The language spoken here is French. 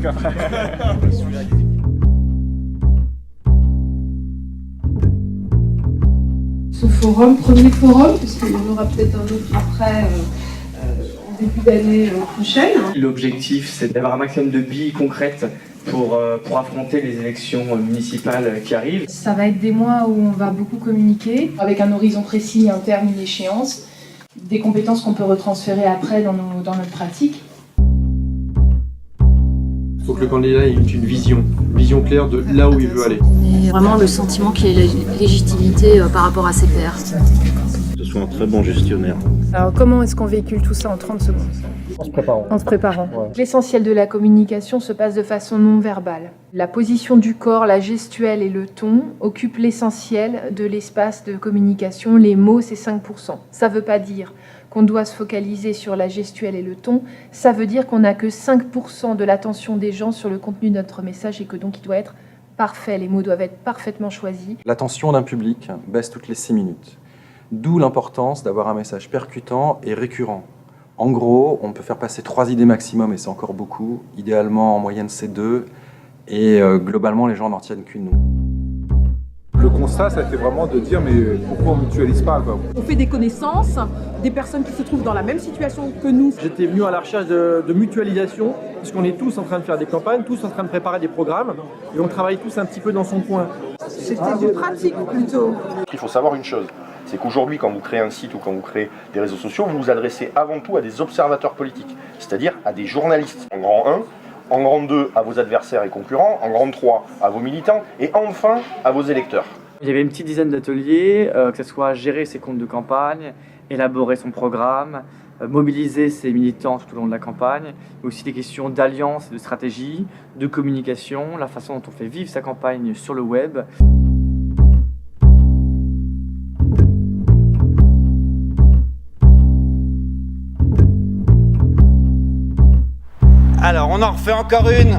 D'accord. Ce forum, premier forum, puisqu'il y en aura peut-être un autre après, en début d'année prochaine. L'objectif, c'est d'avoir un maximum de billes concrètes pour affronter les élections municipales qui arrivent. Ça va être des mois où on va beaucoup communiquer, avec un horizon précis, un terme, une échéance, des compétences qu'on peut retransférer après dans notre pratique. Il faut que le candidat ait une vision claire de là où il veut aller. Et vraiment le sentiment qu'il y ait légitimité par rapport à ses pairs. Que ce soit un très bon gestionnaire. Alors comment est-ce qu'on véhicule tout ça en 30 secondes ? En se préparant. Ouais. L'essentiel de la communication se passe de façon non verbale. La position du corps, la gestuelle et le ton occupent l'essentiel de l'espace de communication. Les mots, c'est 5%. Ça ne veut pas dire qu'on doit se focaliser sur la gestuelle et le ton. Ça veut dire qu'on n'a que 5% de l'attention des gens sur le contenu de notre message et que donc il doit être parfait. Les mots doivent être parfaitement choisis. L'attention d'un public baisse toutes les 6 minutes. D'où l'importance d'avoir un message percutant et récurrent. En gros, on peut faire passer 3 idées maximum, et c'est encore beaucoup. Idéalement, en moyenne, c'est 2. Et globalement, les gens n'en tiennent qu'une. Le constat, ça a été vraiment de dire, mais pourquoi on ne mutualise pas, quoi. On fait des connaissances, des personnes qui se trouvent dans la même situation que nous. J'étais venu à la recherche de mutualisation, puisqu'on est tous en train de faire des campagnes, tous en train de préparer des programmes, et on travaille tous un petit peu dans son coin. C'était du pratique plutôt. Il faut savoir une chose, c'est qu'aujourd'hui, quand vous créez un site ou quand vous créez des réseaux sociaux, vous vous adressez avant tout à des observateurs politiques, c'est-à-dire à des journalistes. En grand 1, en grand 2, à vos adversaires et concurrents, en grand 3, à vos militants, et enfin, à vos électeurs. Il y avait une petite dizaine d'ateliers, que ce soit gérer ses comptes de campagne, élaborer son programme, mobiliser ses militants tout au long de la campagne, mais aussi des questions d'alliance, de stratégie, de communication, la façon dont on fait vivre sa campagne sur le web. Alors, on en refait encore une.